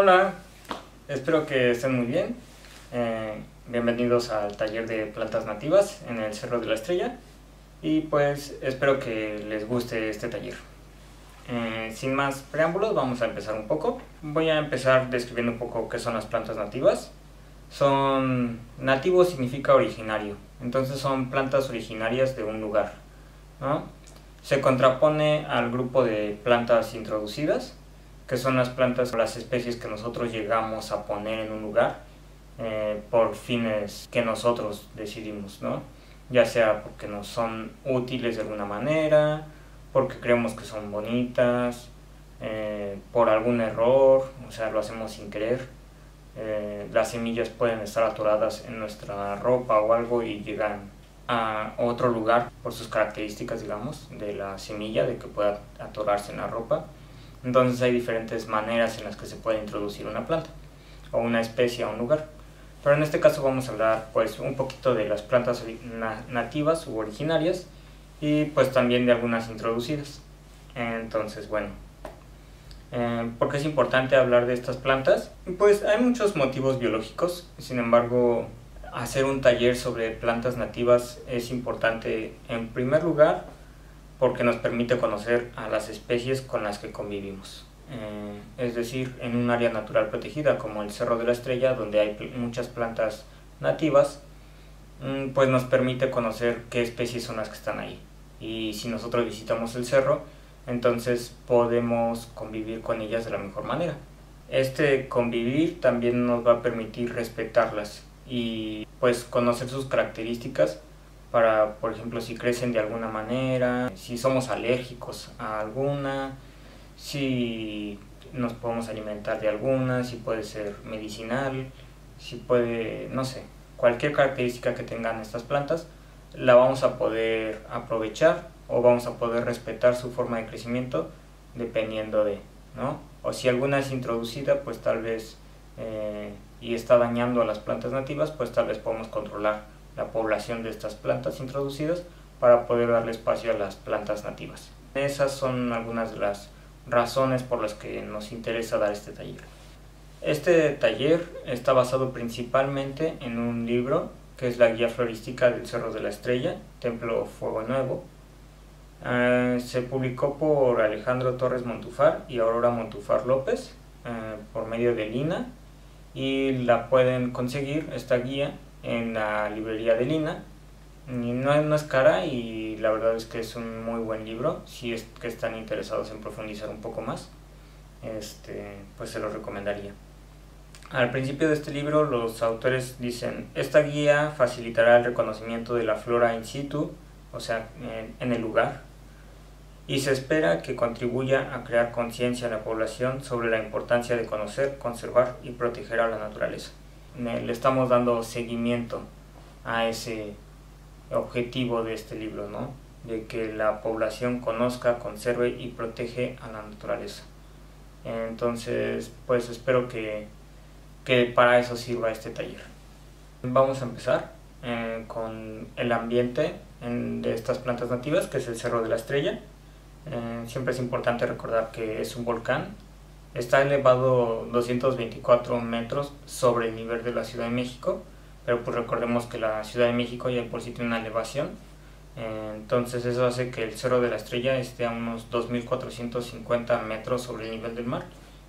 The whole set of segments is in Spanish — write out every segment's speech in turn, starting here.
Hola, espero que estén muy bien. Bienvenidos al taller de plantas nativas en el Cerro de la Estrella y pues espero que les guste este taller. Sin más preámbulos, vamos a empezar un poco. Voy a empezar describiendo un poco qué son las plantas nativas. Nativo significa originario, entonces son plantas originarias de un lugar, ¿no? Se contrapone al grupo de plantas introducidas, que son las plantas o las especies que nosotros llegamos a poner en un lugar por fines que nosotros decidimos, ¿no? Ya sea porque nos son útiles de alguna manera, porque creemos que son bonitas, por algún error, o sea, lo hacemos sin querer. Las semillas pueden estar atoradas en nuestra ropa o algo y llegan a otro lugar por sus características, digamos, de la semilla, de que pueda atorarse en la ropa. Entonces hay diferentes maneras en las que se puede introducir una planta o una especie a un lugar. Pero en este caso vamos a hablar pues un poquito de las plantas nativas u originarias y pues también de algunas introducidas. Entonces, bueno, ¿por qué es importante hablar de estas plantas? Pues hay muchos motivos biológicos, sin embargo, hacer un taller sobre plantas nativas es importante en primer lugar porque nos permite conocer a las especies con las que convivimos. Es decir, en un área natural protegida como el Cerro de la Estrella, donde hay muchas plantas nativas, pues nos permite conocer qué especies son las que están ahí. Y si nosotros visitamos el cerro, entonces podemos convivir con ellas de la mejor manera. Este convivir también nos va a permitir respetarlas y pues conocer sus características para, por ejemplo, si crecen de alguna manera, si somos alérgicos a alguna, si nos podemos alimentar de alguna, si puede ser medicinal, si puede, no sé, cualquier característica que tengan estas plantas, la vamos a poder aprovechar o vamos a poder respetar su forma de crecimiento dependiendo de, ¿no? O si alguna es introducida, pues tal vez y está dañando a las plantas nativas, pues tal vez podemos controlar la población de estas plantas introducidas para poder darle espacio a las plantas nativas. Esas son algunas de las razones por las que nos interesa dar este taller. Este taller está basado principalmente en un libro que es la Guía Florística del Cerro de la Estrella, Templo Fuego Nuevo. Se publicó por Alejandro Torres Montufar y Aurora Montufar López por medio de Lina, y la pueden conseguir esta guía en la librería de Lina. Y no es cara y la verdad es que es un muy buen libro. Si es que están interesados en profundizar un poco más, pues se lo recomendaría. Al principio de este libro los autores dicen: esta guía facilitará el reconocimiento de la flora in situ, o sea, en el lugar, y se espera que contribuya a crear conciencia en la población sobre la importancia de conocer, conservar y proteger a la naturaleza. Le estamos dando seguimiento a ese objetivo de este libro, ¿no? De que la población conozca, conserve y protege a la naturaleza. Entonces, pues espero que para eso sirva este taller. Vamos a empezar con el ambiente de estas plantas nativas, que es el Cerro de la Estrella. Siempre es importante recordar que es un volcán. Está elevado 224 metros sobre el nivel de la Ciudad de México, pero pues recordemos que la Ciudad de México ya por sí tiene una elevación, entonces eso hace que el Cerro de la Estrella esté a unos 2450 metros sobre el nivel del mar,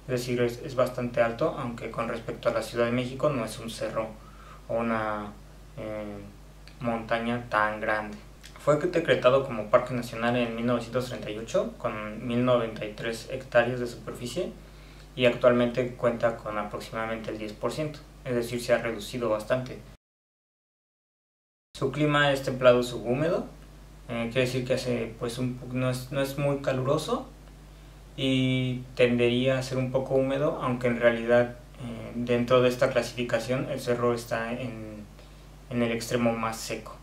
es decir, es bastante alto, aunque con respecto a la Ciudad de México no es un cerro o una montaña tan grande. Fue decretado como Parque Nacional en 1938 con 1093 hectáreas de superficie y actualmente cuenta con aproximadamente el 10%, es decir, se ha reducido bastante. Su clima es templado subhúmedo, quiere decir que hace, pues, no es muy caluroso y tendería a ser un poco húmedo, aunque en realidad dentro de esta clasificación el cerro está en el extremo más seco.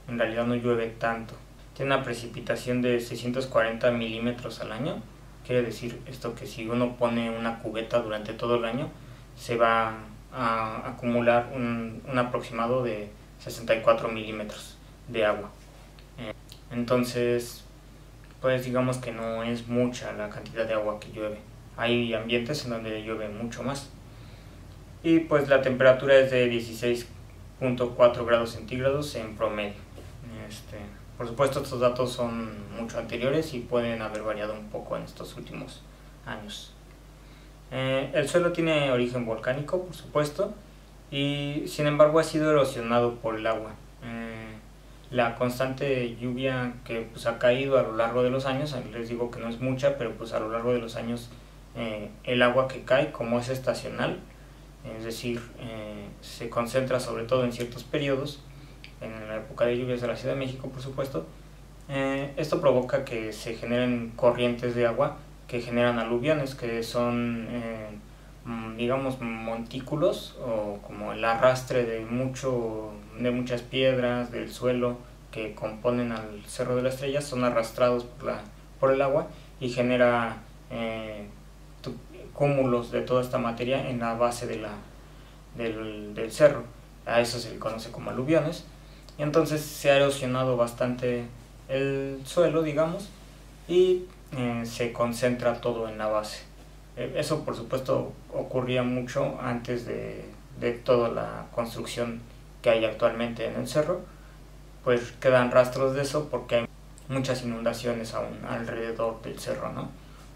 En realidad no llueve tanto. Tiene una precipitación de 640 milímetros al año. Quiere decir esto que si uno pone una cubeta durante todo el año, se va a acumular un aproximado de 64 milímetros de agua. Entonces, pues digamos que no es mucha la cantidad de agua que llueve hay ambientes en donde llueve mucho más. Y pues la temperatura es de 16.4 grados centígrados en promedio. Por supuesto, estos datos son mucho anteriores y pueden haber variado un poco en estos últimos años. El suelo tiene origen volcánico, por supuesto, y sin embargo ha sido erosionado por el agua. La constante lluvia que pues, ha caído a lo largo de los años, les digo que no es mucha, pero pues a lo largo de los años el agua que cae, como es estacional, es decir, se concentra sobre todo en ciertos periodos, en la época de lluvias de la Ciudad de México, por supuesto, esto provoca que se generen corrientes de agua que generan aluviones, que son, digamos, montículos o como el arrastre de muchas piedras del suelo que componen al Cerro de la Estrella, son arrastrados por el agua y genera cúmulos de toda esta materia en la base del cerro. A eso se le conoce como aluviones. Y entonces se ha erosionado bastante el suelo, digamos, y se concentra todo en la base. Eso por supuesto ocurría mucho antes de toda la construcción que hay actualmente en el cerro, pues quedan rastros de eso porque hay muchas inundaciones aún alrededor del cerro, ¿no?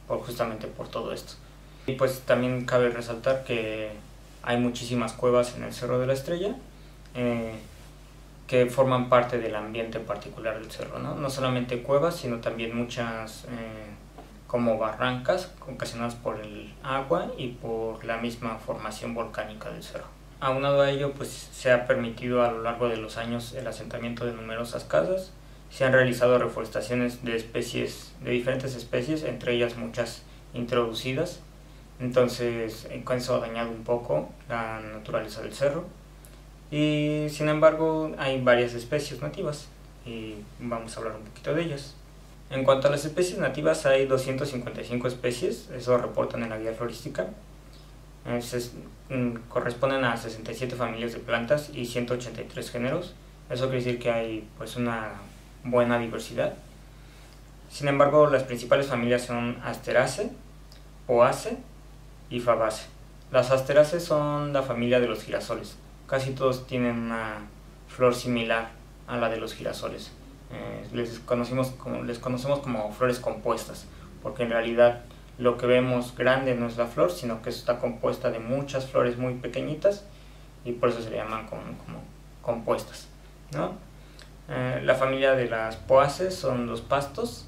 Justamente por todo esto. Y pues también cabe resaltar que hay muchísimas cuevas en el Cerro de la Estrella que forman parte del ambiente particular del cerro, ¿no? No solamente cuevas, sino también muchas como barrancas ocasionadas por el agua y por la misma formación volcánica del cerro. Aunado a ello, pues se ha permitido a lo largo de los años el asentamiento de numerosas casas, se han realizado reforestaciones de diferentes especies, entre ellas muchas introducidas, entonces con eso ha dañado un poco la naturaleza del cerro. Y sin embargo hay varias especies nativas y vamos a hablar un poquito de ellas. En cuanto a las especies nativas, hay 255 especies, eso reportan en la guía florística. Corresponden a 67 familias de plantas y 183 géneros. Eso quiere decir que hay pues una buena diversidad. Sin embargo, las principales familias son Asteraceae, Poaceae y Fabaceae. Las Asteraceae son la familia de los girasoles. Casi todos tienen una flor similar a la de los girasoles. Les conocemos como flores compuestas, porque en realidad lo que vemos grande no es la flor, sino que está compuesta de muchas flores muy pequeñitas y por eso se le llaman como compuestas, ¿no? La familia de las Poaceae son los pastos,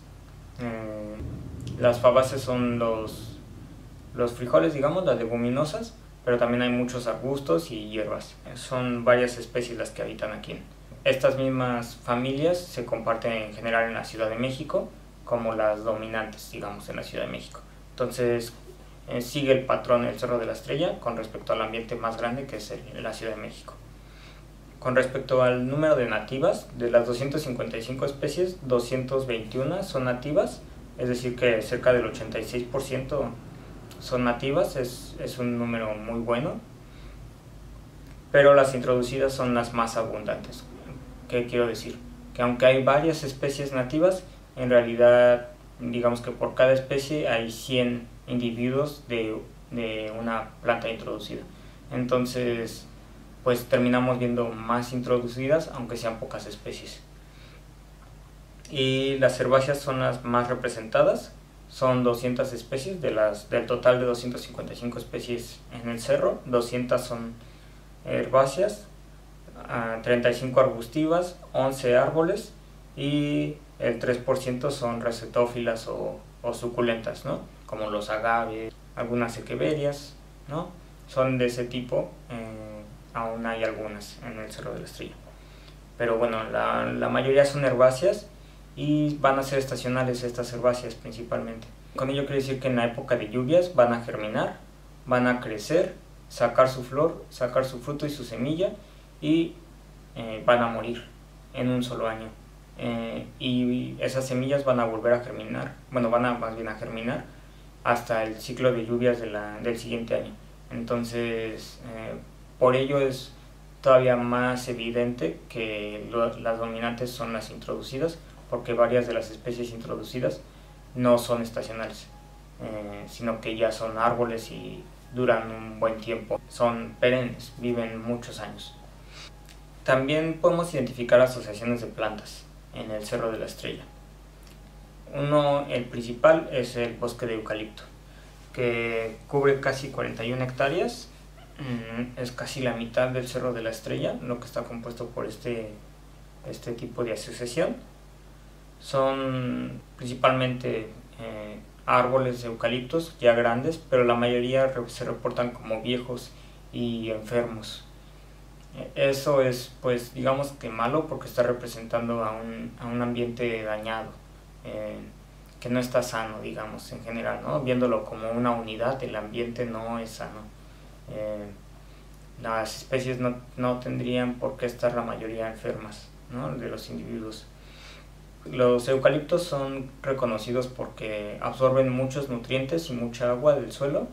las Fabaceae son los frijoles, digamos, las leguminosas, pero también hay muchos arbustos y hierbas. Son varias especies las que habitan aquí. Estas mismas familias se comparten en general en la Ciudad de México como las dominantes, digamos, en la Ciudad de México. Entonces sigue el patrón del Cerro de la Estrella con respecto al ambiente más grande que es la Ciudad de México. Con respecto al número de nativas, de las 255 especies, 221 son nativas, es decir que cerca del 86% son nativas, es un número muy bueno, pero las introducidas son las más abundantes. ¿Qué quiero decir? Que aunque hay varias especies nativas, en realidad digamos que por cada especie hay 100 individuos de una planta introducida. Entonces pues terminamos viendo más introducidas, aunque sean pocas especies. Y las herbáceas son las más representadas, son 200 especies, del total de 255 especies en el cerro, 200 son herbáceas, 35 arbustivas, 11 árboles y el 3% son recetófilas o suculentas, ¿no? Como los agaves, algunas equeverias, ¿no? Son de ese tipo, aún hay algunas en el Cerro de la Estrella. Pero bueno, la mayoría son herbáceas y van a ser estacionales estas herbáceas principalmente. Con ello quiere decir que en la época de lluvias van a germinar, van a crecer, sacar su flor, sacar su fruto y su semilla y van a morir en un solo año. Y esas semillas van a volver a germinar, más bien a germinar hasta el ciclo de lluvias del siguiente año. Entonces, por ello es todavía más evidente que las dominantes son las introducidas, porque varias de las especies introducidas no son estacionales. sino que ya son árboles y duran un buen tiempo, son perennes, viven muchos años. También podemos identificar asociaciones de plantas en el Cerro de la Estrella. El principal es el bosque de eucalipto, que cubre casi 41 hectáreas, es casi la mitad del Cerro de la Estrella, lo que está compuesto por este tipo de asociación. Son principalmente árboles de eucaliptos ya grandes, pero la mayoría se reportan como viejos y enfermos. Eso es, pues, digamos que malo, porque está representando a un ambiente dañado, que no está sano, digamos, en general, ¿no? Viéndolo como una unidad, el ambiente no es sano. Las especies no tendrían por qué estar la mayoría enfermas, ¿no?, de los individuos. Los eucaliptos son reconocidos porque absorben muchos nutrientes y mucha agua del suelo,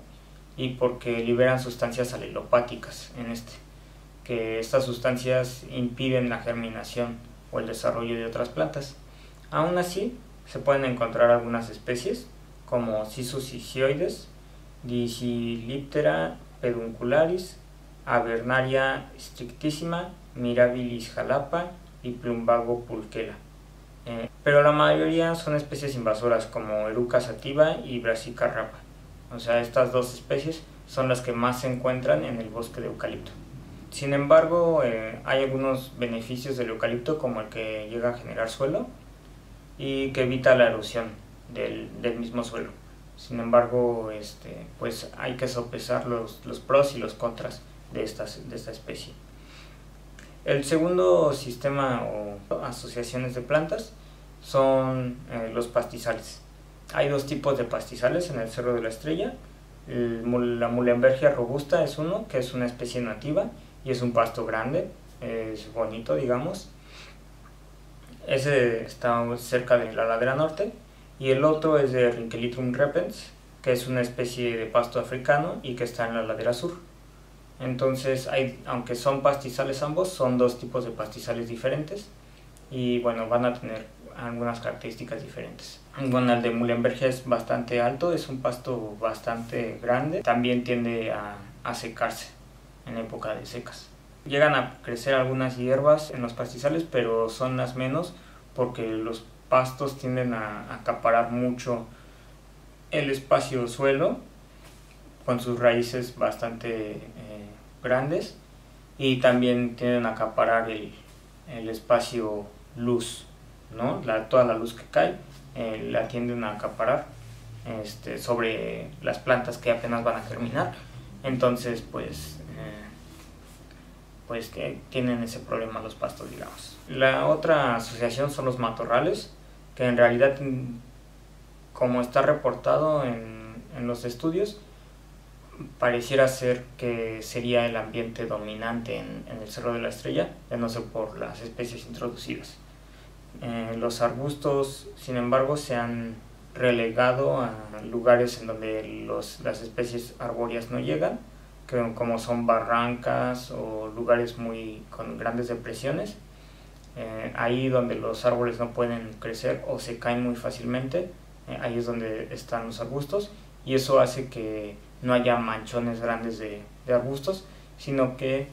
y porque liberan sustancias alelopáticas que estas sustancias impiden la germinación o el desarrollo de otras plantas. Aún así, se pueden encontrar algunas especies como Cissus ichthyoides, Dicyliiptera peduncularis, Avernaria strictissima, Mirabilis jalapa y Plumbago pulchera. Pero la mayoría son especies invasoras como Eruca sativa y Brassica rapa. O sea, estas dos especies son las que más se encuentran en el bosque de eucalipto. Sin embargo, hay algunos beneficios del eucalipto, como el que llega a generar suelo y que evita la erosión del mismo suelo. Sin embargo, pues hay que sopesar los pros y los contras de esta especie. El segundo sistema o asociaciones de plantas son los pastizales. Hay dos tipos de pastizales en el Cerro de la Estrella. La Muhlenbergia robusta es uno, que es una especie nativa y es un pasto grande, es bonito, digamos. Ese está cerca de la ladera norte. Y el otro es de Rhynchelitum repens, que es una especie de pasto africano y que está en la ladera sur. Entonces, aunque son pastizales ambos, son dos tipos de pastizales diferentes, y bueno, van a tener algunas características diferentes. Bueno, el de Muhlenbergia es bastante alto, es un pasto bastante grande, también tiende a secarse en época de secas. Llegan a crecer algunas hierbas en los pastizales, pero son las menos, porque los pastos tienden a acaparar mucho el espacio suelo con sus raíces bastante grandes, y también tienden a acaparar el espacio luz, ¿no? Toda la luz que cae la tienden a acaparar sobre las plantas que apenas van a germinar. Entonces, pues que tienen ese problema los pastos, digamos. La otra asociación son los matorrales, que en realidad, como está reportado en los estudios, pareciera ser que sería el ambiente dominante en el Cerro de la Estrella, ya no sé, por las especies introducidas. Los arbustos, sin embargo, se han relegado a lugares en donde las especies arbóreas no llegan, como son barrancas o lugares con grandes depresiones. Ahí donde los árboles no pueden crecer o se caen muy fácilmente, ahí es donde están los arbustos, y eso hace que no haya manchones grandes de arbustos, sino que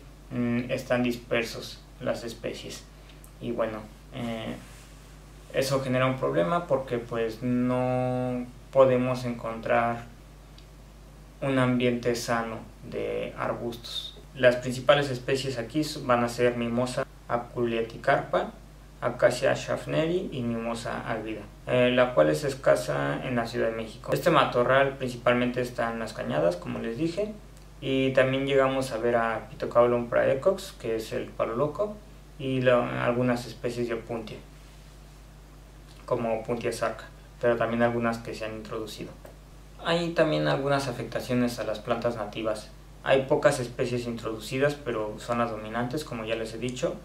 están dispersos las especies. Y bueno, eso genera un problema, porque pues no podemos encontrar un ambiente sano de arbustos. Las principales especies aquí van a ser Mimosa aculeaticarpa, Acacia schaffneri y Mimosa albida, la cual es escasa en la Ciudad de México. Este matorral principalmente está en las cañadas, como les dije, y también llegamos a ver a Pitocaulum praecox, que es el palo loco, y algunas especies de Opuntia, como Opuntia sarca, pero también algunas que se han introducido. Hay también algunas afectaciones a las plantas nativas. Hay pocas especies introducidas, pero son las dominantes, como ya les he dicho,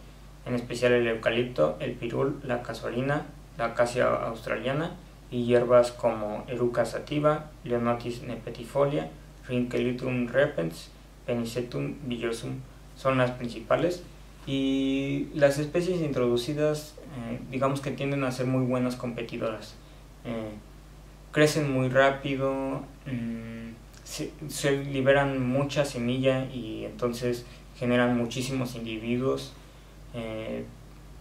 en especial el eucalipto, el pirul, la casuarina, la acacia australiana y hierbas como Eruca sativa, Leonotis nepetifolia, Rhynchelitum repens, Penicetum villosum son las principales. Y las especies introducidas, digamos que tienden a ser muy buenas competidoras. crecen muy rápido, se liberan mucha semilla y entonces generan muchísimos individuos,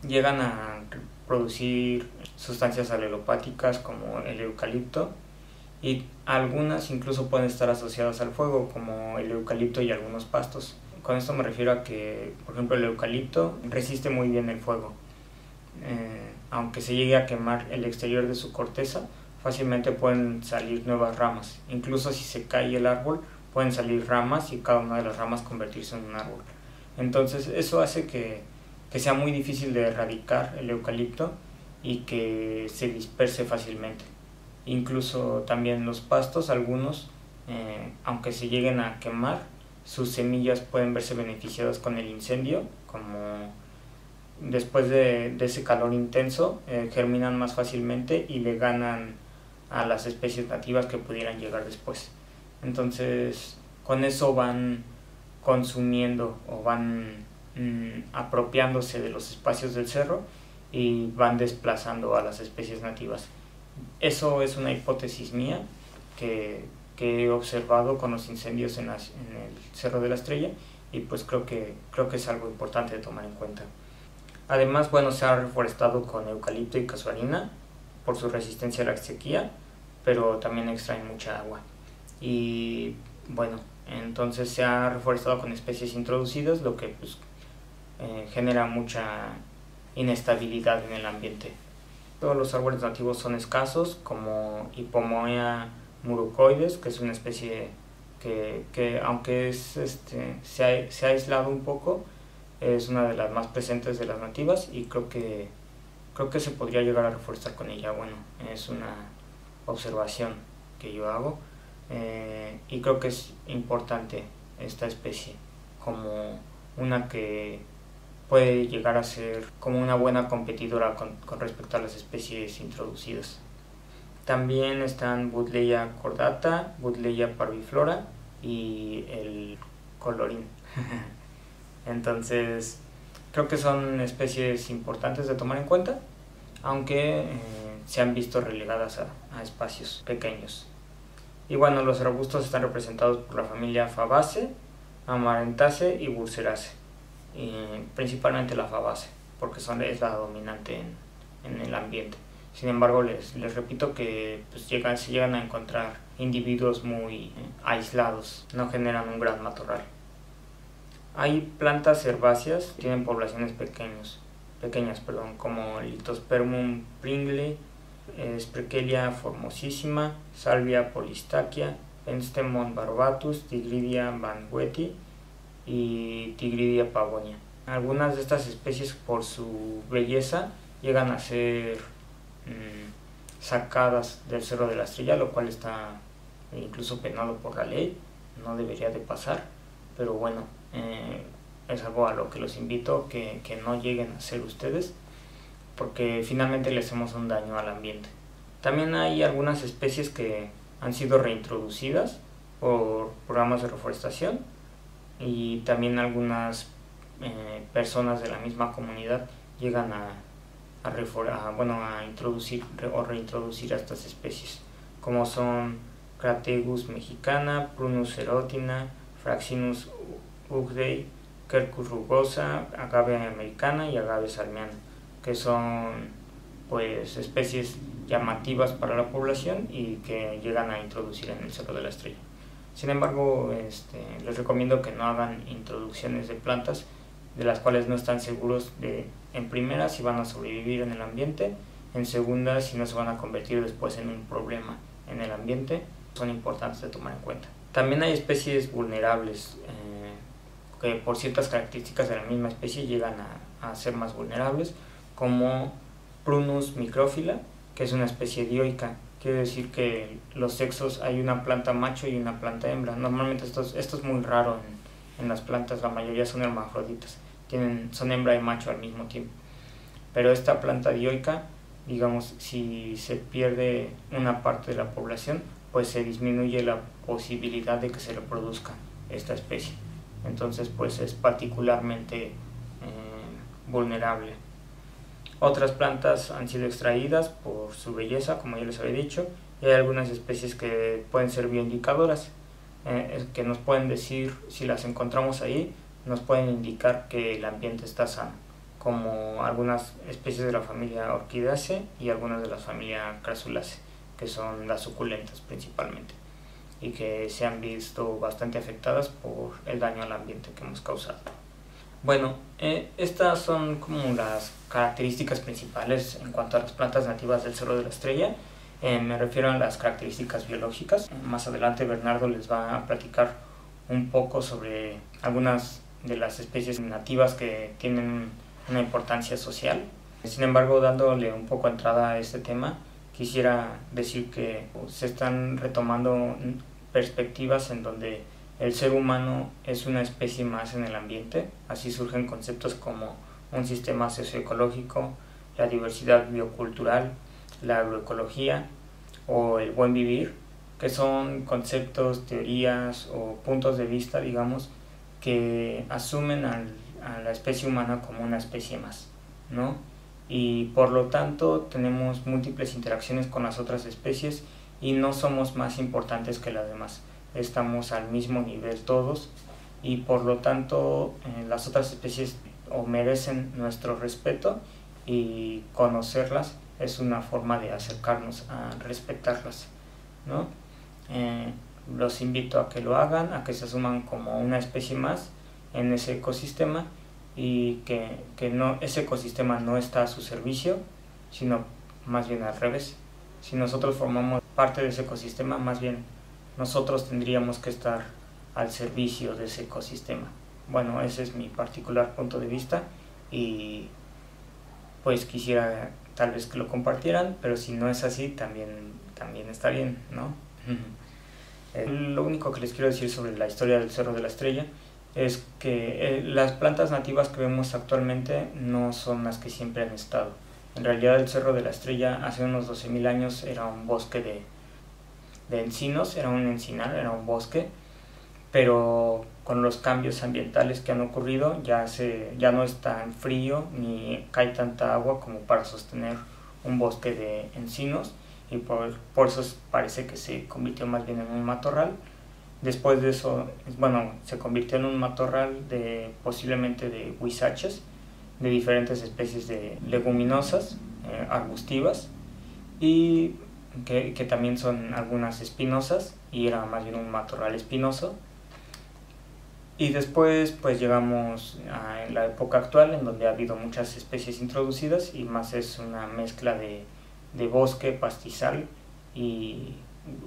llegan a producir sustancias alelopáticas como el eucalipto, y algunas incluso pueden estar asociadas al fuego, como el eucalipto y algunos pastos. Con esto me refiero a que, por ejemplo, el eucalipto resiste muy bien el fuego. Aunque se llegue a quemar el exterior de su corteza, fácilmente pueden salir nuevas ramas. Incluso si se cae el árbol, pueden salir ramas y cada una de las ramas convertirse en un árbol. Entonces eso hace que sea muy difícil de erradicar el eucalipto y que se disperse fácilmente. Incluso también los pastos, algunos, aunque se lleguen a quemar, sus semillas pueden verse beneficiadas con el incendio, como después de ese calor intenso, germinan más fácilmente y le ganan a las especies nativas que pudieran llegar después. Entonces, con eso van consumiendo o van apropiándose de los espacios del cerro y van desplazando a las especies nativas. Eso es una hipótesis mía que he observado con los incendios en el Cerro de la Estrella, y pues creo que es algo importante de tomar en cuenta. Además, bueno, se ha reforestado con eucalipto y casuarina por su resistencia a la sequía, pero también extraen mucha agua. Y bueno, entonces se ha reforestado con especies introducidas, lo que pues, genera mucha inestabilidad en el ambiente. Todos los árboles nativos son escasos, como Hipomoea murucoides, que es una especie que aunque se ha aislado un poco, es una de las más presentes de las nativas, y creo que se podría llegar a reforestar con ella. Bueno, es una observación que yo hago, y creo que es importante esta especie como una que puede llegar a ser como una buena competidora con respecto a las especies introducidas. También están Buddleia cordata, Buddleia parviflora y el colorín. Entonces, creo que son especies importantes de tomar en cuenta, aunque se han visto relegadas a espacios pequeños. Y bueno, los arbustos están representados por la familia Fabaceae, Amaranthaceae y Burseraceae, principalmente la Fabaceae, porque es la dominante en el ambiente. Sin embargo, les repito que pues, se llegan a encontrar individuos muy aislados, no generan un gran matorral. Hay plantas herbáceas que tienen poblaciones pequeñas, como Lithospermum pringle, Sprechelia formosissima, Salvia polystachya, Penstemon barbatus, Tigridia banwetti y Tigridia pavonia. Algunas de estas especies, por su belleza, llegan a ser sacadas del Cerro de la Estrella, lo cual está incluso penado por la ley, no debería de pasar, pero bueno, es algo a lo que los invito que no lleguen a hacer ustedes, porque finalmente le hacemos un daño al ambiente. También hay algunas especies que han sido reintroducidas por programas de reforestación, y también algunas personas de la misma comunidad llegan a introducir o reintroducir a estas especies, como son Crategus mexicana, Prunus erotina, Fraxinus ugdei, Quercus rugosa, Agave americana y Agave salmiana, que son pues especies llamativas para la población y que llegan a introducir en el Cerro de la Estrella. Sin embargo, les recomiendo que no hagan introducciones de plantas de las cuales no están seguros en primera si van a sobrevivir en el ambiente, en segunda si no se van a convertir después en un problema en el ambiente. Son importantes de tomar en cuenta. También hay especies vulnerables que por ciertas características de la misma especie llegan a ser más vulnerables, como Prunus microphylla, que es una especie dioica. Quiere decir que los sexos, hay una planta macho y una planta hembra. Normalmente esto es muy raro en las plantas, la mayoría son hermafroditas, son hembra y macho al mismo tiempo. Pero esta planta dioica, digamos, si se pierde una parte de la población, pues se disminuye la posibilidad de que se reproduzca esta especie. Entonces pues es particularmente vulnerable. Otras plantas han sido extraídas por su belleza, como ya les había dicho, y hay algunas especies que pueden ser bioindicadoras, que nos pueden decir, si las encontramos ahí, nos pueden indicar que el ambiente está sano, como algunas especies de la familia Orchidaceae y algunas de la familia Crassulaceae, que son las suculentas principalmente, y que se han visto bastante afectadas por el daño al ambiente que hemos causado. Bueno, estas son como las características principales en cuanto a las plantas nativas del Cerro de la Estrella. Me refiero a las características biológicas. Más adelante Bernardo les va a platicar un poco sobre algunas de las especies nativas que tienen una importancia social. Sin embargo, dándole un poco entrada a este tema, quisiera decir que se están retomando perspectivas en donde el ser humano es una especie más en el ambiente. Así surgen conceptos como un sistema socioecológico, la diversidad biocultural, la agroecología o el buen vivir, que son conceptos, teorías o puntos de vista, digamos, que asumen a la especie humana como una especie más, ¿no? Y por lo tanto tenemos múltiples interacciones con las otras especies y no somos más importantes que las demás. Estamos al mismo nivel todos y por lo tanto las otras especies o merecen nuestro respeto, y conocerlas es una forma de acercarnos a respetarlas, ¿no? Los invito a que lo hagan, a que se asuman como una especie más en ese ecosistema, y que no, ese ecosistema no está a su servicio, sino más bien al revés. Si nosotros formamos parte de ese ecosistema, más bien nosotros tendríamos que estar al servicio de ese ecosistema. Bueno, ese es mi particular punto de vista y pues quisiera tal vez que lo compartieran, pero si no es así también está bien, ¿no? Lo único que les quiero decir sobre la historia del Cerro de la Estrella es que las plantas nativas que vemos actualmente no son las que siempre han estado. En realidad el Cerro de la Estrella hace unos 12.000 años era un bosque de encinos, era un encinar, era un bosque, pero con los cambios ambientales que han ocurrido ya no es tan frío ni cae tanta agua como para sostener un bosque de encinos, y por eso parece que se convirtió más bien en un matorral. Después de eso, bueno, se convirtió en un matorral posiblemente de huizaches, de diferentes especies de leguminosas, arbustivas, y que también son algunas espinosas, y era más bien un matorral espinoso. Y después pues llegamos a la época actual, en donde ha habido muchas especies introducidas y más es una mezcla de bosque, pastizal y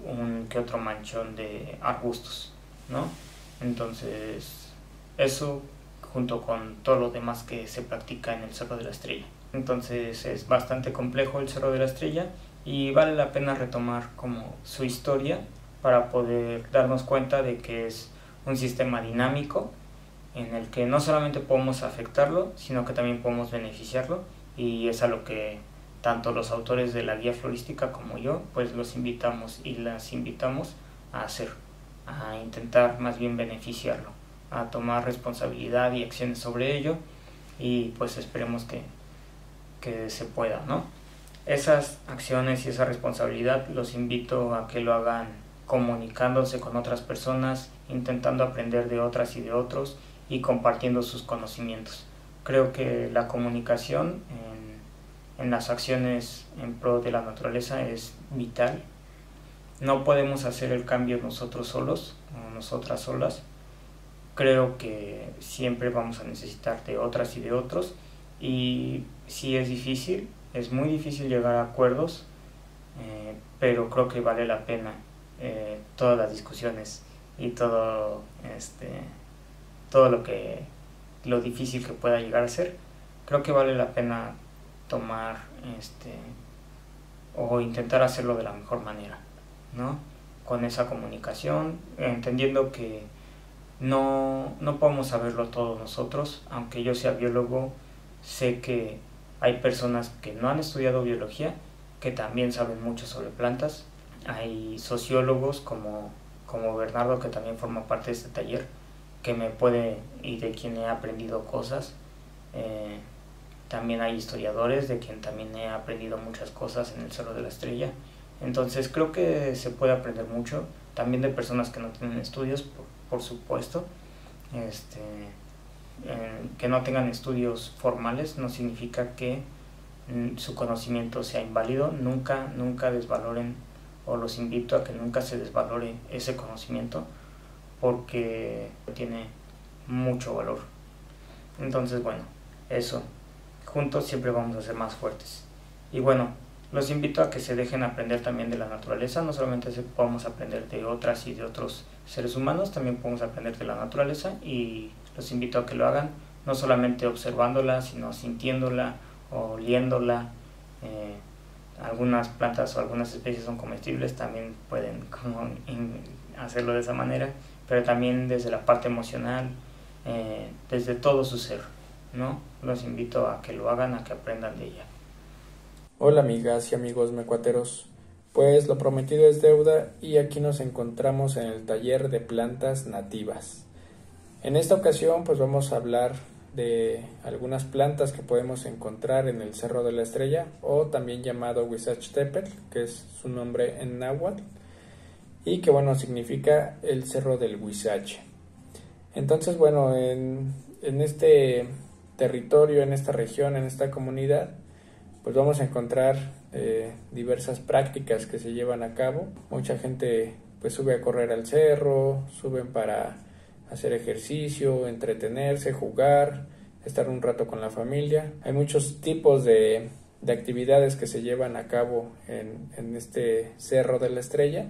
un que otro manchón de arbustos, ¿no? Entonces eso junto con todo lo demás que se practica en el Cerro de la Estrella. Entonces es bastante complejo el Cerro de la Estrella y vale la pena retomar como su historia para poder darnos cuenta de que es un sistema dinámico en el que no solamente podemos afectarlo, sino que también podemos beneficiarlo, y es a lo que tanto los autores de la guía florística como yo pues los invitamos y las invitamos a hacer, a intentar más bien beneficiarlo, a tomar responsabilidad y acciones sobre ello, y pues esperemos que se pueda, ¿no? Esas acciones y esa responsabilidad los invito a que lo hagan comunicándose con otras personas, intentando aprender de otras y de otros y compartiendo sus conocimientos. Creo que la comunicación en las acciones en pro de la naturaleza es vital. No podemos hacer el cambio nosotros solos o nosotras solas. Creo que siempre vamos a necesitar de otras y de otros, y sí es difícil, es muy difícil llegar a acuerdos, pero creo que vale la pena todas las discusiones y todo lo difícil que pueda llegar a ser. Creo que vale la pena tomar o intentar hacerlo de la mejor manera, ¿no? Con esa comunicación, entendiendo que no podemos saberlo todo nosotros. Aunque yo sea biólogo, sé que hay personas que no han estudiado biología que también saben mucho sobre plantas. Hay sociólogos como Bernardo, que también forma parte de este taller, que me puede y de quien he aprendido cosas. también hay historiadores de quien también he aprendido muchas cosas en el Cerro de la Estrella. Entonces creo que se puede aprender mucho, también de personas que no tienen estudios, por supuesto. Que no tengan estudios formales no significa que su conocimiento sea inválido. Nunca desvaloren, o los invito a que nunca se desvalore ese conocimiento, porque tiene mucho valor. Entonces, bueno, eso, juntos siempre vamos a ser más fuertes. Y bueno, los invito a que se dejen aprender también de la naturaleza. No solamente podemos aprender de otras y de otros seres humanos, también podemos aprender de la naturaleza, y los invito a que lo hagan, no solamente observándola, sino sintiéndola, oliéndola. Algunas plantas o algunas especies son comestibles, también pueden hacerlo de esa manera, pero también desde la parte emocional, desde todo su ser, ¿no? Los invito a que lo hagan, a que aprendan de ella. Hola amigas y amigos mecuateros, pues lo prometido es deuda y aquí nos encontramos en el taller de plantas nativas. En esta ocasión pues vamos a hablar de algunas plantas que podemos encontrar en el Cerro de la Estrella, o también llamado Huizachtepetl, que es su nombre en náhuatl, y que bueno, significa el Cerro del Huizache. Entonces bueno, en este territorio, en esta región, en esta comunidad, pues vamos a encontrar diversas prácticas que se llevan a cabo. Mucha gente pues sube a correr al cerro, suben para hacer ejercicio, entretenerse, jugar, estar un rato con la familia. Hay muchos tipos de actividades que se llevan a cabo en este Cerro de la Estrella,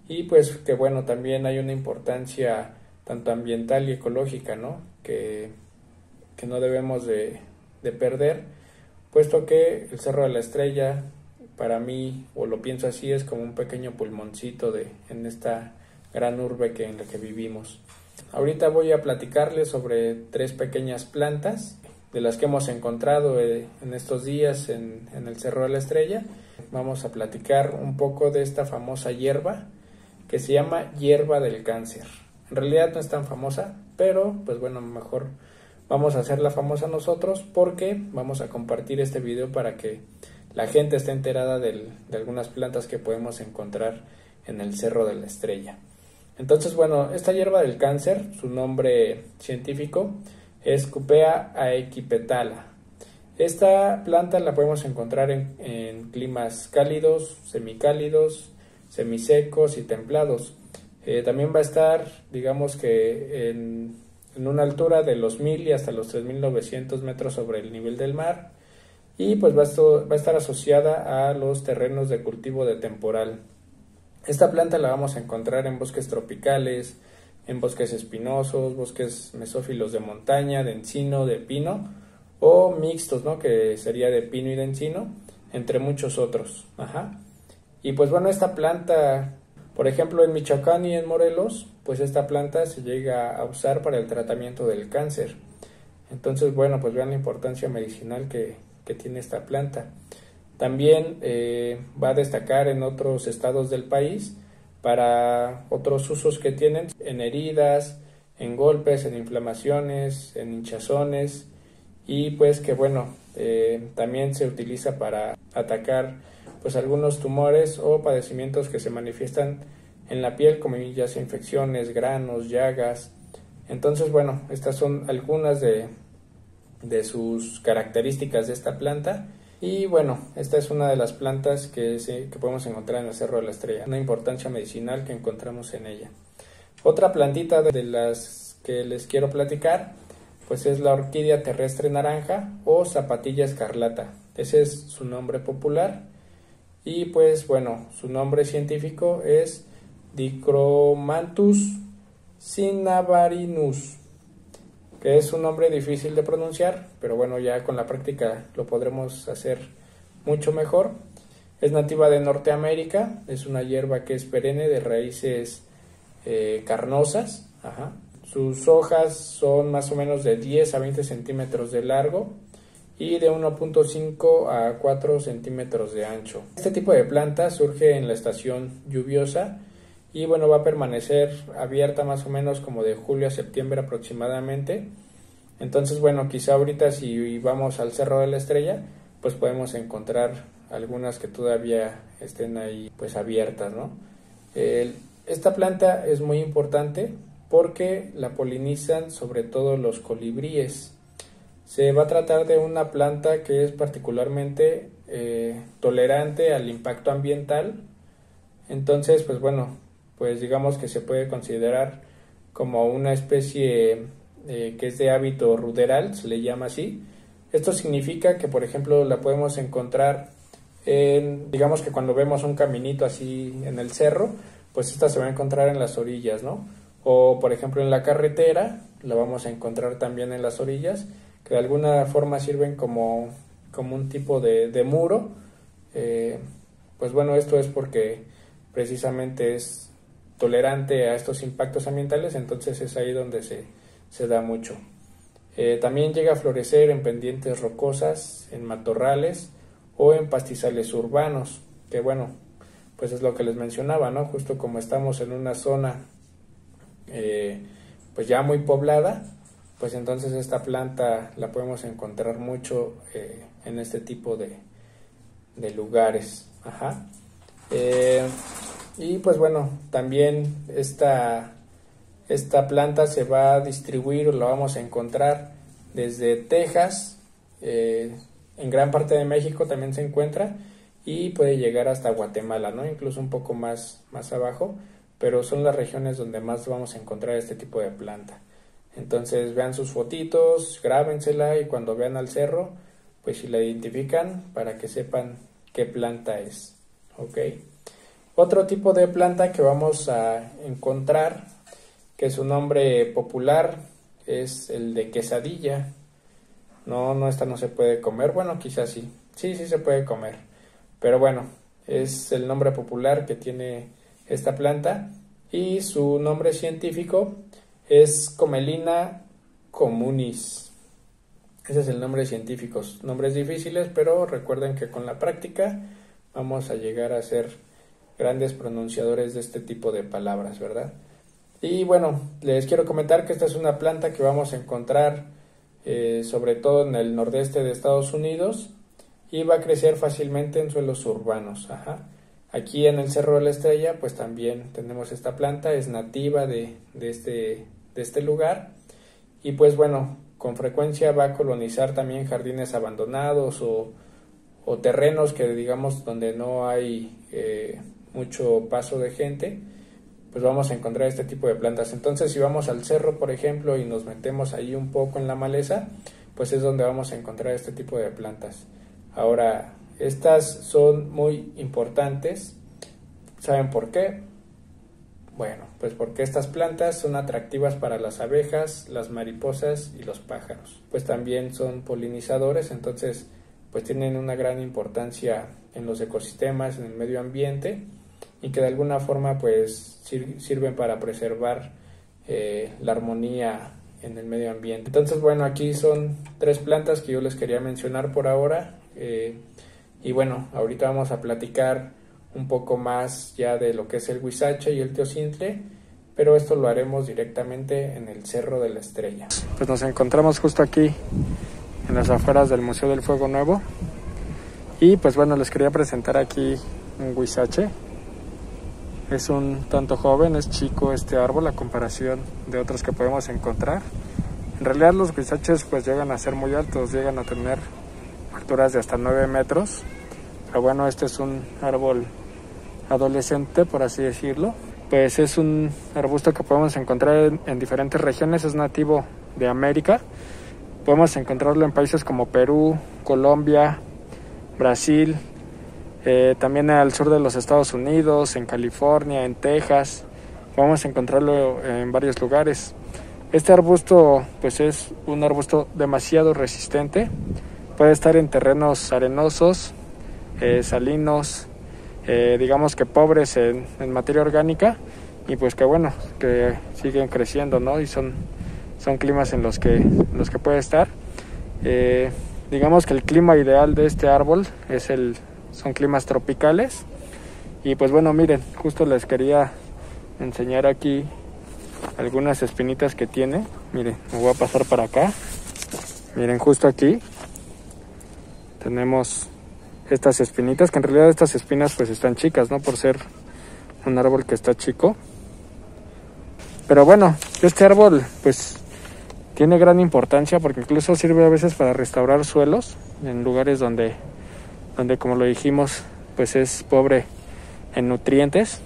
y pues que bueno, también hay una importancia tanto ambiental y ecológica, ¿no? que no debemos de perder, puesto que el Cerro de la Estrella, para mí, o lo pienso así, es como un pequeño pulmoncito en esta gran urbe en la que vivimos. Ahorita voy a platicarles sobre 3 pequeñas plantas de las que hemos encontrado en estos días en el Cerro de la Estrella. Vamos a platicar un poco de esta famosa hierba que se llama hierba del cáncer. En realidad no es tan famosa, pero pues bueno, mejor vamos a hacerla famosa nosotros, porque vamos a compartir este video para que la gente esté enterada de algunas plantas que podemos encontrar en el Cerro de la Estrella. Entonces, bueno, esta hierba del cáncer, su nombre científico es Cupea aequipetala. Esta planta la podemos encontrar en climas cálidos, semicálidos, semisecos y templados. También va a estar, digamos que en una altura de los 1000 y hasta los 3900 metros sobre el nivel del mar, y pues va a estar asociada a los terrenos de cultivo de temporal. Esta planta la vamos a encontrar en bosques tropicales, en bosques espinosos, bosques mesófilos de montaña, de encino, de pino, o mixtos, ¿no? Que sería de pino y de encino, entre muchos otros. Y pues bueno, esta planta, por ejemplo, en Michoacán y en Morelos, pues esta planta se llega a usar para el tratamiento del cáncer. Entonces, bueno, pues vean la importancia medicinal que tiene esta planta. También va a destacar en otros estados del país para otros usos que tienen en heridas, en golpes, en inflamaciones, en hinchazones, y pues que bueno, también se utiliza para atacar pues algunos tumores o padecimientos que se manifiestan en la piel, como ya sea infecciones, granos, llagas. Entonces bueno, estas son algunas de sus características de esta planta. Y bueno, esta es una de las plantas que podemos encontrar en el Cerro de la Estrella, una importancia medicinal que encontramos en ella. Otra plantita de las que les quiero platicar, pues es la orquídea terrestre naranja o zapatilla escarlata. Ese es su nombre popular, y pues bueno, su nombre científico es Dichromanthus cinnamarinus, que es un nombre difícil de pronunciar, pero bueno, ya con la práctica lo podremos hacer mucho mejor. Es nativa de Norteamérica, es una hierba que es perenne, de raíces carnosas. Sus hojas son más o menos de 10 a 20 centímetros de largo y de 1.5 a 4 centímetros de ancho. Este tipo de planta surge en la estación lluviosa y bueno, va a permanecer abierta más o menos como de julio a septiembre aproximadamente, Entonces, bueno, quizá ahorita si vamos al Cerro de la Estrella, pues podemos encontrar algunas que todavía estén ahí pues abiertas, ¿no? Esta planta es muy importante porque la polinizan sobre todo los colibríes. Se va a tratar de una planta que es particularmente tolerante al impacto ambiental. Entonces, pues bueno, pues digamos que se puede considerar como una especie que es de hábito ruderal, se le llama así. Esto significa que, por ejemplo, la podemos encontrar digamos que cuando vemos un caminito así en el cerro, pues esta se va a encontrar en las orillas, ¿no? O, por ejemplo, en la carretera, la vamos a encontrar también en las orillas, que de alguna forma sirven como un tipo de muro. Pues bueno, esto es porque precisamente es tolerante a estos impactos ambientales, entonces es ahí donde se da mucho. También llega a florecer en pendientes rocosas, en matorrales o en pastizales urbanos, que bueno, pues es lo que les mencionaba, ¿no? Justo como estamos en una zona pues ya muy poblada, pues entonces esta planta la podemos encontrar mucho en este tipo de lugares. Ajá. Y pues bueno, también esta planta se va a distribuir o la vamos a encontrar desde Texas, en gran parte de México también se encuentra, y puede llegar hasta Guatemala, ¿no? Incluso un poco más abajo, pero son las regiones donde más vamos a encontrar este tipo de planta. Entonces vean sus fotitos, grábensela y cuando vean al cerro, pues si la identifican para que sepan qué planta es. ¿Ok? Otro tipo de planta que vamos a encontrar, que su nombre popular es el de quesadilla. No, esta no se puede comer. Bueno, quizás sí. Sí se puede comer. Pero bueno, es el nombre popular que tiene esta planta y su nombre científico es Comelina communis. Ese es el nombre científico. Nombres difíciles, pero recuerden que con la práctica vamos a llegar a ser grandes pronunciadores de este tipo de palabras, ¿verdad? Y bueno, les quiero comentar que esta es una planta que vamos a encontrar sobre todo en el nordeste de Estados Unidos y va a crecer fácilmente en suelos urbanos. Ajá. Aquí en el Cerro de la Estrella pues también tenemos esta planta, es nativa de este lugar y pues bueno, con frecuencia va a colonizar también jardines abandonados o terrenos que digamos donde no hay mucho paso de gente, pues vamos a encontrar este tipo de plantas. Entonces si vamos al cerro, por ejemplo, y nos metemos ahí un poco en la maleza, pues es donde vamos a encontrar este tipo de plantas. Ahora, estas son muy importantes. ¿Saben por qué? Bueno, pues porque estas plantas son atractivas para las abejas, las mariposas y los pájaros. Pues también son polinizadores, entonces pues tienen una gran importancia en los ecosistemas, en el medio ambiente, y que de alguna forma pues sirven para preservar la armonía en el medio ambiente. Entonces bueno, aquí son 3 plantas que yo les quería mencionar por ahora, y bueno, ahorita vamos a platicar un poco más ya de lo que es el huizache y el teocintle, pero esto lo haremos directamente en el Cerro de la Estrella. Pues nos encontramos justo aquí en las afueras del Museo del Fuego Nuevo y pues bueno, les quería presentar aquí un huizache. Es un tanto joven, es chico este árbol a comparación de otros que podemos encontrar. En realidad los huizaches pues llegan a ser muy altos, llegan a tener alturas de hasta 9 metros. Pero bueno, este es un árbol adolescente, por así decirlo. Pues es un arbusto que podemos encontrar en diferentes regiones, es nativo de América. Podemos encontrarlo en países como Perú, Colombia, Brasil, también al sur de los Estados Unidos, en California, en Texas. Podemos encontrarlo en varios lugares. Este arbusto pues es un arbusto demasiado resistente. Puede estar en terrenos arenosos, salinos, digamos que pobres en materia orgánica, y pues que bueno, que siguen creciendo, ¿no? Y son climas en los que puede estar. Digamos que el clima ideal de este árbol son climas tropicales. Y pues bueno, miren, justo les quería enseñar aquí algunas espinitas que tiene. Miren, me voy a pasar para acá. Miren, justo aquí tenemos estas espinitas, que en realidad estas espinas pues están chicas, ¿no? Por ser un árbol que está chico. Pero bueno, este árbol pues tiene gran importancia porque incluso sirve a veces para restaurar suelos en lugares donde como lo dijimos pues es pobre en nutrientes.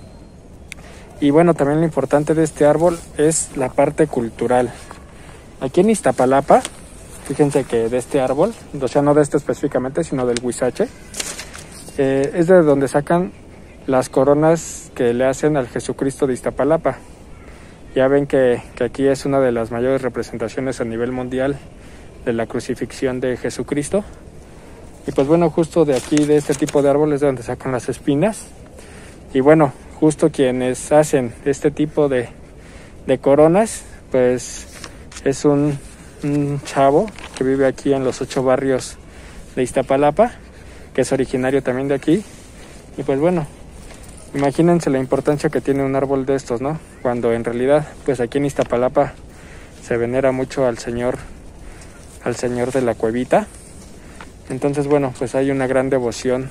Y bueno, también lo importante de este árbol es la parte cultural. Aquí en Iztapalapa, fíjense que de este árbol, o sea, no de este específicamente, sino del huizache, es de donde sacan las coronas que le hacen al Jesucristo de Iztapalapa. Ya ven que aquí es una de las mayores representaciones a nivel mundial de la crucifixión de Jesucristo. Y pues bueno, justo de aquí, de este tipo de árboles, de donde sacan las espinas. Y bueno, justo quienes hacen este tipo de coronas, pues es un chavo que vive aquí en los 8 barrios de Iztapalapa, que es originario también de aquí. Y pues bueno, imagínense la importancia que tiene un árbol de estos, ¿no? Cuando en realidad, pues aquí en Iztapalapa se venera mucho al señor de la cuevita. Entonces, bueno, pues hay una gran devoción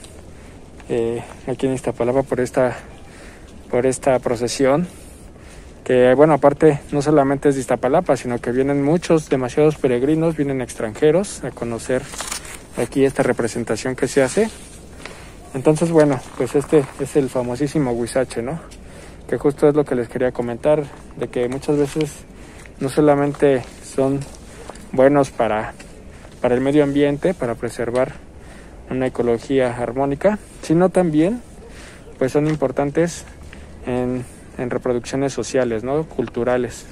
aquí en Iztapalapa por esta procesión. Que bueno, aparte no solamente es de Iztapalapa, sino que vienen demasiados peregrinos, vienen extranjeros a conocer aquí esta representación que se hace. Entonces, bueno, pues este es el famosísimo huizache, ¿no? Que justo es lo que les quería comentar, de que muchas veces no solamente son buenos para el medio ambiente, para preservar una ecología armónica, sino también pues son importantes en reproducciones sociales, ¿no? Culturales.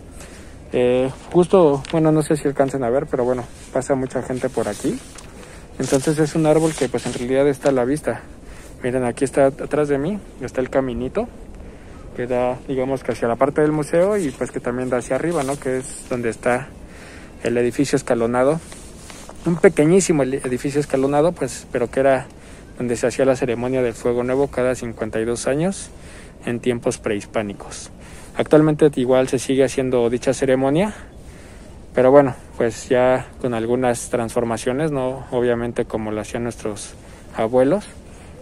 Justo, bueno, no sé si alcancen a ver, pero bueno, pasa mucha gente por aquí. Entonces es un árbol que pues en realidad está a la vista. Miren, aquí está atrás de mí, está el caminito que da, digamos, que hacia la parte del museo y pues que también da hacia arriba, ¿no? Que es donde está el edificio escalonado. Un pequeñísimo edificio escalonado, pues, pero que era donde se hacía la ceremonia del Fuego Nuevo cada 52 años en tiempos prehispánicos. Actualmente igual se sigue haciendo dicha ceremonia, pero bueno, pues ya con algunas transformaciones, no obviamente como lo hacían nuestros abuelos,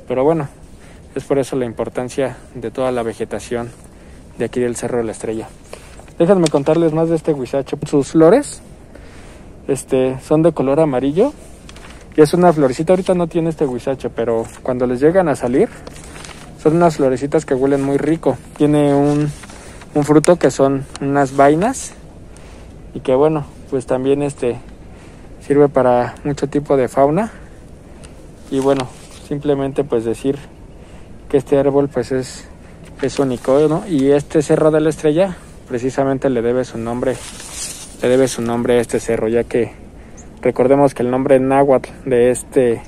pero bueno, es por eso la importancia de toda la vegetación de aquí del Cerro de la Estrella. Déjenme contarles más de este huizache. Sus flores son de color amarillo y es una florecita. Ahorita no tiene este huizache, pero cuando les llegan a salir son unas florecitas que huelen muy rico. Tiene un fruto que son unas vainas y que bueno, pues también sirve para mucho tipo de fauna. Y bueno, simplemente pues decir que este árbol pues es único, ¿no? Y este Cerro de la Estrella precisamente le debe su nombre a este cerro, ya que recordemos que el nombre náhuatl de este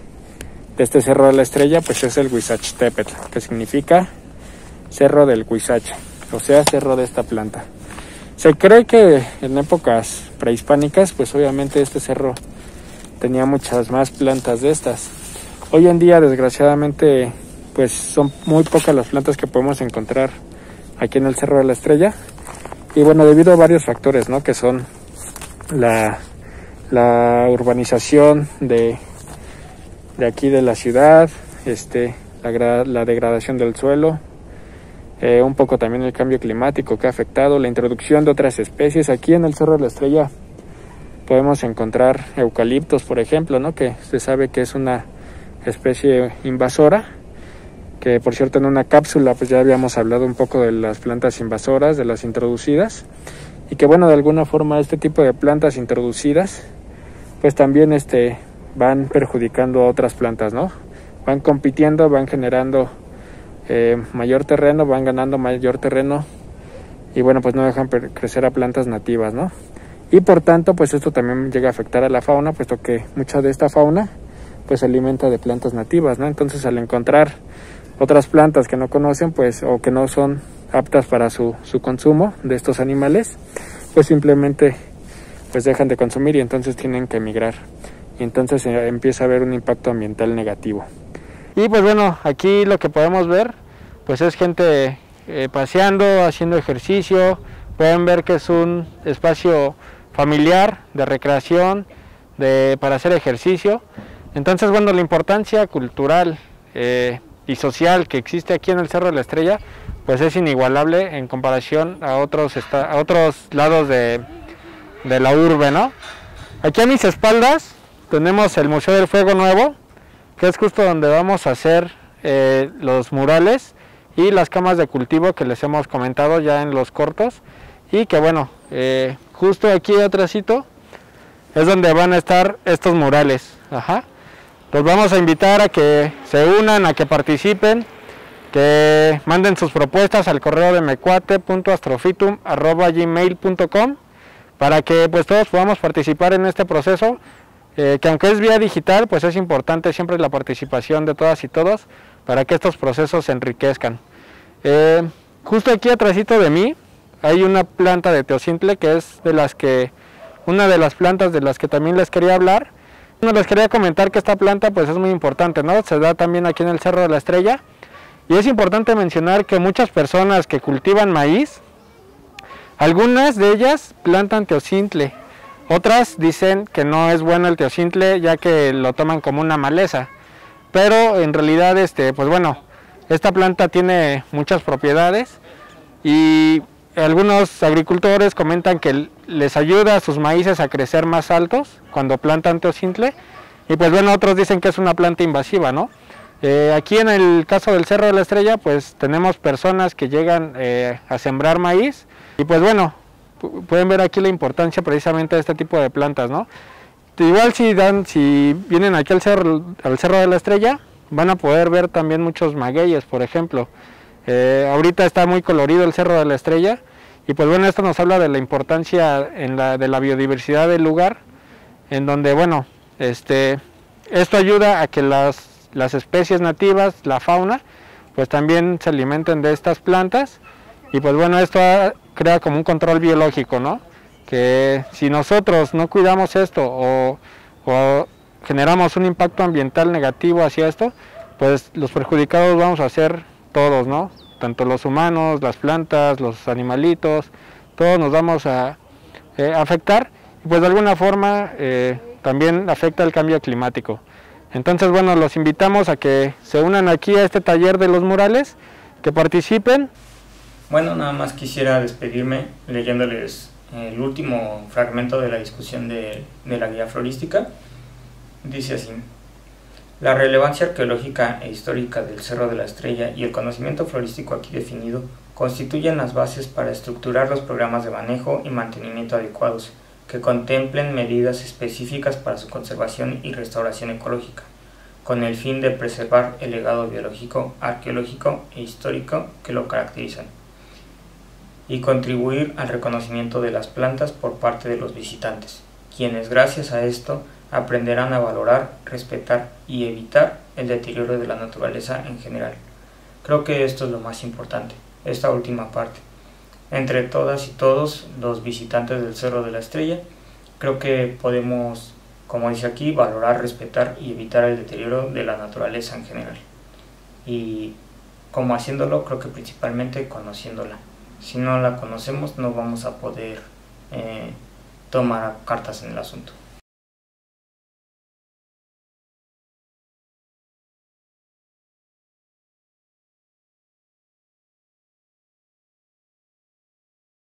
Cerro de la Estrella pues es el Huizachtepetl, que significa Cerro del Huizache, o sea, cerro de esta planta. Se cree que en épocas prehispánicas pues obviamente este cerro tenía muchas más plantas de estas. Hoy en día, desgraciadamente, pues son muy pocas las plantas que podemos encontrar aquí en el Cerro de la Estrella. Y bueno, debido a varios factores, ¿no? Que son la urbanización de aquí de la ciudad, la degradación del suelo, un poco también el cambio climático que ha afectado, la introducción de otras especies. Aquí en el Cerro de la Estrella podemos encontrar eucaliptos, por ejemplo, ¿no? Que se sabe que es una especie invasora, que por cierto en una cápsula pues ya habíamos hablado un poco de las plantas invasoras, de las introducidas, y que bueno, de alguna forma este tipo de plantas introducidas pues también van perjudicando a otras plantas, ¿no? Van compitiendo, van generando mayor terreno, van ganando mayor terreno y bueno, pues no dejan crecer a plantas nativas, ¿no? Y por tanto pues esto también llega a afectar a la fauna, puesto que mucha de esta fauna pues se alimenta de plantas nativas, ¿no? Entonces al encontrar otras plantas que no conocen, pues, o que no son aptas para su consumo de estos animales, pues simplemente pues dejan de consumir y entonces tienen que emigrar. Y entonces empieza a haber un impacto ambiental negativo. Y pues bueno, aquí lo que podemos ver pues es gente paseando, haciendo ejercicio. Pueden ver que es un espacio familiar, de recreación, para hacer ejercicio. Entonces, bueno, la importancia cultural y social que existe aquí en el Cerro de la Estrella, pues es inigualable en comparación a otros lados de la urbe, ¿no? Aquí a mis espaldas tenemos el Museo del Fuego Nuevo, que es justo donde vamos a hacer los murales y las camas de cultivo que les hemos comentado ya en los cortos, y que bueno, justo aquí atrásito es donde van a estar estos murales. Los vamos a invitar a que se unan, a que participen, que manden sus propuestas al correo de mecuate.astrofitum@gmail.com para que pues todos podamos participar en este proceso, que aunque es vía digital, pues es importante siempre la participación de todas y todos para que estos procesos se enriquezcan. Justo aquí atrásito de mí hay una planta de teocintle, que es una de las plantas de las que también les quería hablar. Les quería comentar que esta planta pues es muy importante, ¿no? Se da también aquí en el Cerro de la Estrella, y es importante mencionar que muchas personas que cultivan maíz, algunas de ellas plantan teocintle, otras dicen que no es bueno el teocintle ya que lo toman como una maleza, pero en realidad pues bueno, esta planta tiene muchas propiedades, y algunos agricultores comentan que les ayuda a sus maíces a crecer más altos cuando plantan teocintle, y pues bueno, otros dicen que es una planta invasiva, ¿no? Aquí en el caso del Cerro de la Estrella, pues tenemos personas que llegan a sembrar maíz, y pues bueno, pueden ver aquí la importancia precisamente de este tipo de plantas, ¿no? Igual si vienen aquí al Cerro de la Estrella, van a poder ver también muchos magueyes, por ejemplo. Ahorita está muy colorido el Cerro de la Estrella, y pues bueno, esto nos habla de la importancia de la biodiversidad del lugar, en donde bueno, esto ayuda a que las especies nativas, la fauna, pues también se alimenten de estas plantas, y pues bueno, esto crea como un control biológico, ¿no? Que si nosotros no cuidamos esto o generamos un impacto ambiental negativo hacia esto, pues los perjudicados vamos a ser todos, ¿no? Tanto los humanos, las plantas, los animalitos, todos nos vamos a afectar, y pues de alguna forma también afecta el cambio climático. Entonces bueno, los invitamos a que se unan aquí a este taller de los murales, que participen. Bueno, nada más quisiera despedirme leyéndoles el último fragmento de la discusión de la guía florística. Dice así: la relevancia arqueológica e histórica del Cerro de la Estrella y el conocimiento florístico aquí definido constituyen las bases para estructurar los programas de manejo y mantenimiento adecuados, que contemplen medidas específicas para su conservación y restauración ecológica, con el fin de preservar el legado biológico, arqueológico e histórico que lo caracterizan, y contribuir al reconocimiento de las plantas por parte de los visitantes, quienes gracias a esto aprenderán a valorar, respetar y evitar el deterioro de la naturaleza en general. Creo que esto es lo más importante, esta última parte. Entre todas y todos los visitantes del Cerro de la Estrella, creo que podemos, como dice aquí, valorar, respetar y evitar el deterioro de la naturaleza en general. Y como haciéndolo, creo que principalmente conociéndola. Si no la conocemos, no vamos a poder tomar cartas en el asunto.